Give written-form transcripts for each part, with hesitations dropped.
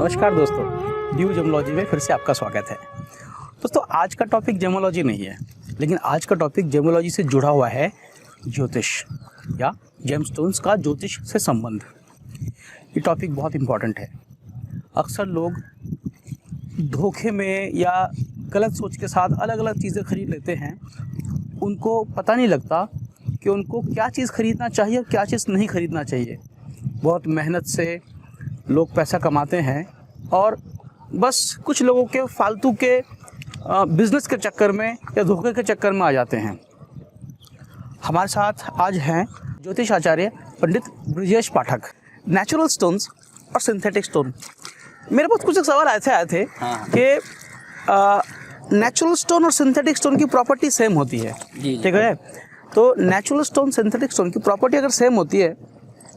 नमस्कार दोस्तों, due gemmology में फिर से आपका स्वागत है। दोस्तों, आज का टॉपिक जेमोलॉजी नहीं है, लेकिन आज का टॉपिक जेमोलॉजी से जुड़ा हुआ है ज्योतिष या जेमस्टोन्स का ज्योतिष से संबंध। ये टॉपिक बहुत इम्पॉर्टेंट है। अक्सर लोग धोखे में या गलत सोच के साथ अलग अलग चीज़ें खरीद लेते हैं। उनको पता नहीं लगता कि उनको क्या चीज़ खरीदना चाहिए और क्या चीज़ नहीं खरीदना चाहिए। बहुत मेहनत से लोग पैसा कमाते हैं और बस कुछ लोगों के फालतू के बिज़नेस के चक्कर में या धोखे के चक्कर में आ जाते हैं। हमारे साथ आज हैं ज्योतिष आचार्य पंडित ब्रजेश पाठक। नेचुरल स्टोन्स और सिंथेटिक स्टोन, मेरे पास कुछ सवाल आए थे कि नेचुरल स्टोन और सिंथेटिक स्टोन की प्रॉपर्टी सेम होती है, ठीक है? तो नेचुरल स्टोन सिंथेटिक स्टोन की प्रॉपर्टी अगर सेम होती है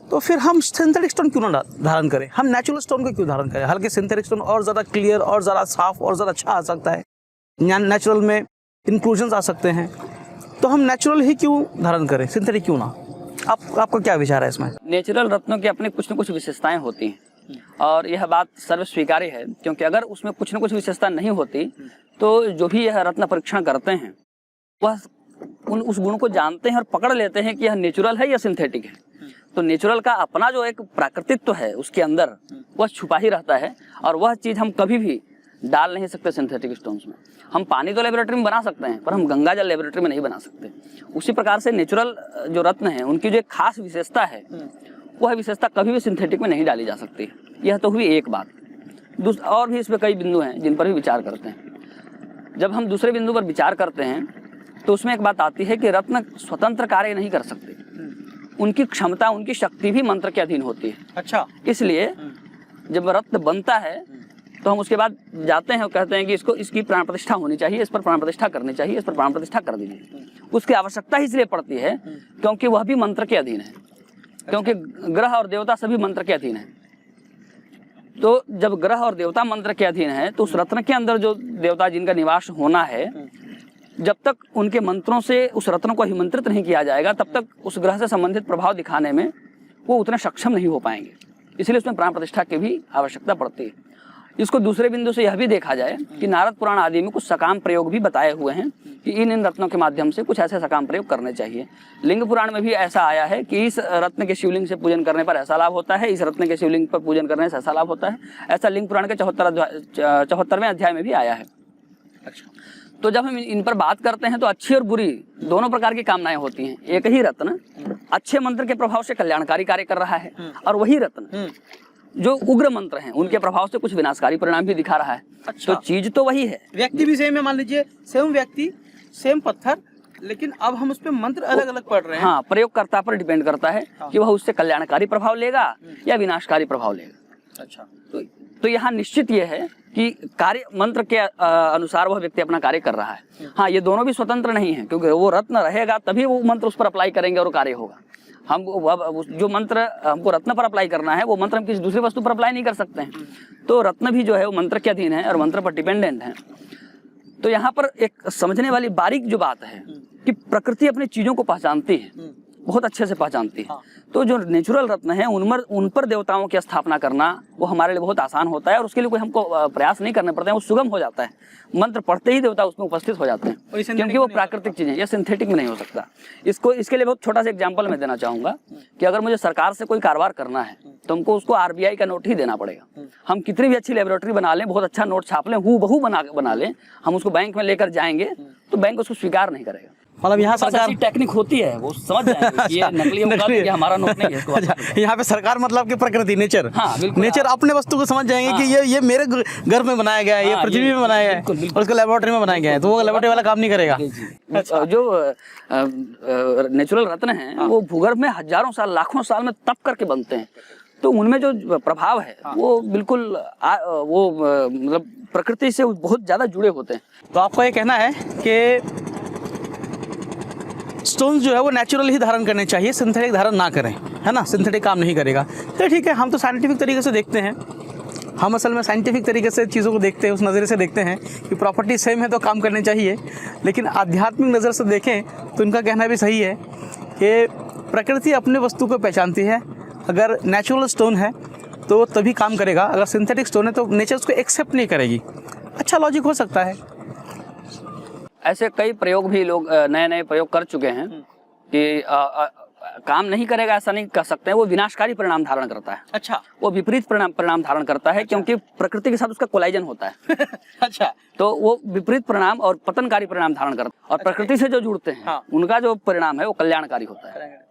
तो फिर हम सिंथेटिक स्टोन क्यों ना धारण करें, हम नेचुरल स्टोन को क्यों धारण करें? हल्के सिंथेटिक स्टोन और ज़्यादा क्लियर और ज़्यादा साफ और ज़्यादा अच्छा आ सकता है, नेचुरल में इंक्लूजन्स आ सकते हैं, तो हम नेचुरल ही क्यों धारण करें, सिंथेटिक क्यों ना? आपका क्या विचार है इसमें? नेचुरल रत्नों की अपनी कुछ न कुछ विशेषताएं होती हैं और यह बात सर्व स्वीकार्य है, क्योंकि अगर उसमें कुछ न कुछ विशेषता नहीं होती तो जो भी यह रत्न परीक्षण करते हैं वह उस गुण को जानते हैं और पकड़ लेते हैं कि यह नेचुरल है या सिंथेटिक है। तो नेचुरल का अपना जो एक प्राकृतित्व है उसके अंदर वह छुपा ही रहता है और वह चीज़ हम कभी भी डाल नहीं सकते सिंथेटिक स्टोन्स में। हम पानी तो लेबोरेटरी में बना सकते हैं, पर हम गंगा जल लेबोरेटरी में नहीं बना सकते। उसी प्रकार से नेचुरल जो रत्न है उनकी जो एक खास विशेषता है वह विशेषता कभी भी सिंथेटिक में नहीं डाली जा सकती। यह तो हुई एक बात। और भी इसमें कई बिंदु हैं जिन पर भी विचार करते हैं। जब हम दूसरे बिंदु पर विचार करते हैं तो उसमें एक बात आती है कि रत्न स्वतंत्र कार्य नहीं कर सकते, उनकी क्षमता, उनकी शक्ति भी मंत्र के अधीन होती है। अच्छा, इसलिए जब रत्न बनता है तो हम उसके बाद जाते हैं और कहते हैं कि इसकी प्राण प्रतिष्ठा होनी चाहिए, इस पर प्राण प्रतिष्ठा करनी चाहिए, इस पर प्राण प्रतिष्ठा कर दीजिए। उसकी आवश्यकता ही इसलिए पड़ती है क्योंकि वह भी मंत्र के अधीन है, क्योंकि ग्रह और देवता सभी मंत्र के अधीन है। तो जब ग्रह और देवता मंत्र के अधीन है तो उस रत्न के अंदर जो देवता जिनका निवास होना है, जब तक उनके मंत्रों से उस रत्न को हिमंत्रित नहीं किया जाएगा तब तक उस ग्रह से संबंधित प्रभाव दिखाने में वो उतने सक्षम नहीं हो पाएंगे। इसलिए उसमें प्राण प्रतिष्ठा की भी आवश्यकता पड़ती है। इसको दूसरे बिंदु से यह भी देखा जाए कि नारद पुराण आदि में कुछ सकाम प्रयोग भी बताए हुए हैं कि इन रत्नों के माध्यम से कुछ ऐसे सकाम प्रयोग करने चाहिए। लिंग पुराण में भी ऐसा आया है कि इस रत्न के शिवलिंग से पूजन करने पर ऐसा लाभ होता है, इस रत्न के शिवलिंग पर पूजन करने से ऐसा लाभ होता है। ऐसा लिंग पुराण के 74वें अध्याय में भी आया है। अच्छा, तो जब हम इन पर बात करते हैं तो अच्छी और बुरी दोनों प्रकार की कामनाएं होती हैं। एक ही रत्न अच्छे मंत्र के प्रभाव से कल्याणकारी कार्य कर रहा है और वही रत्न जो उग्र मंत्र हैं उनके प्रभाव से कुछ विनाशकारी परिणाम भी दिखा रहा है। अच्छा। तो चीज तो वही है, व्यक्ति भी सेम है। मान लीजिए सेम व्यक्ति सेम पत्थर, लेकिन अब हम उस पे मंत्र अलग अलग पढ़ रहे हैं। हाँ, प्रयोगकर्ता पर डिपेंड करता है कि वह उससे कल्याणकारी प्रभाव लेगा या विनाशकारी प्रभाव लेगा। अच्छा, तो यहाँ निश्चित ये है कि कार्य मंत्र के अनुसार वह व्यक्ति अपना कार्य कर रहा है। हाँ, ये दोनों भी स्वतंत्र नहीं है, क्योंकि वो रत्न रहेगा तभी वो मंत्र उस पर अप्लाई करेंगे और कार्य होगा। हम जो मंत्र हमको रत्न पर अप्लाई करना है वो मंत्र हम किसी दूसरी वस्तु पर अप्लाई नहीं कर सकते हैं। तो रत्न भी जो है वो मंत्र के अधीन है और मंत्र पर डिपेंडेंट है। तो यहाँ पर एक समझने वाली बारीक जो बात है कि प्रकृति अपनी चीजों को पहचानती है, बहुत अच्छे से पहचानती है। तो जो नेचुरल रत्न है उन पर देवताओं की स्थापना करना वो हमारे लिए बहुत आसान होता है और उसके लिए कोई हमको प्रयास नहीं करने पड़ते हैं, वो सुगम हो जाता है। मंत्र पढ़ते ही देवता उसमें उपस्थित हो जाते हैं, क्योंकि वो प्राकृतिक चीजें, ये सिंथेटिक में नहीं हो सकता। इसके लिए बहुत छोटा सा एग्जाम्पल मैं देना चाहूंगा कि अगर मुझे सरकार से कोई कारोबार करना है तो हमको उसको RBI का नोट ही देना पड़ेगा। हम कितनी भी अच्छी लेबोरेटरी बना लें, बहुत अच्छा नोट छाप लें, हूबहू बना लें, हम उसको बैंक में लेकर जाएंगे तो बैंक उसको स्वीकार नहीं करेगा। मतलब यहाँ सरकार टेक्निक होती है, वो समझ जाएंगे कि ये नकली होगा, ये हमारा नोट नहीं है। अच्छा, यहाँ पे सरकार मतलब कि प्रकृति, नेचर। हाँ, बिल्कुल। नेचर अपने वस्तु को समझ जाएंगे कि ये मेरे घर में बनाया गया है, ये पृथ्वी में बनाया गया है और उसको लेबोरेटरी में बनाया गया है, तो वो लेबोरेटरी वाला काम नहीं करेगा। अच्छा। जो नेचुरल रत्न है वो भूगर्भ में हजारों साल, लाखों साल में तप करके बनते हैं, तो उनमें जो प्रभाव है वो बिल्कुल वो मतलब प्रकृति से बहुत ज्यादा जुड़े होते हैं। तो आपका ये कहना है कि स्टोन्स जो है वो नेचुरल ही धारण करने चाहिए, सिंथेटिक धारण ना करें, है ना? सिंथेटिक काम नहीं करेगा। तो ठीक है, हम तो साइंटिफिक तरीके से देखते हैं, हम असल में साइंटिफिक तरीके से चीज़ों को देखते हैं, उस नज़रिए से देखते हैं कि प्रॉपर्टी सेम है तो काम करने चाहिए। लेकिन आध्यात्मिक नज़र से देखें तो उनका कहना भी सही है कि प्रकृति अपने वस्तु को पहचानती है। अगर नेचुरल स्टोन है तो तभी काम करेगा। अगर सिंथेटिक स्टोन है तो नेचर उसको एक्सेप्ट नहीं करेगी। अच्छा लॉजिक हो सकता है। ऐसे कई प्रयोग भी लोग नए नए प्रयोग कर चुके हैं कि काम नहीं करेगा ऐसा नहीं कह सकते हैं, वो विनाशकारी परिणाम धारण करता है। अच्छा, वो विपरीत परिणाम धारण करता है, क्योंकि प्रकृति के साथ उसका कोलाइजन होता है। अच्छा, तो वो विपरीत परिणाम और पतनकारी परिणाम धारण करता है, और प्रकृति से जो जुड़ते हैं हाँ। उनका जो परिणाम है वो कल्याणकारी होता है।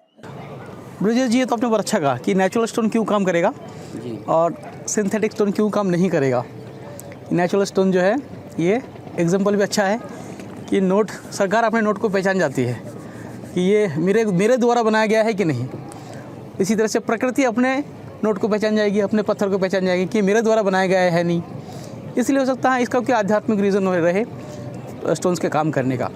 ब्रिजेश जी, ये तो आपने बहुत अच्छा कहा कि नेचुरल स्टोन क्यों काम करेगा जी। और सिंथेटिक स्टोन क्यों काम नहीं करेगा। नेचुरल स्टोन जो है, ये एग्जांपल भी अच्छा है कि नोट, सरकार अपने नोट को पहचान जाती है कि ये मेरे द्वारा बनाया गया है कि नहीं। इसी तरह से प्रकृति अपने नोट को पहचान जाएगी, अपने पत्थर को पहचान जाएगी कि मेरे द्वारा बनाया गया है नहीं। इसलिए हो सकता है इसका कोई आध्यात्मिक रीज़न रहे स्टोन्स के काम करने का।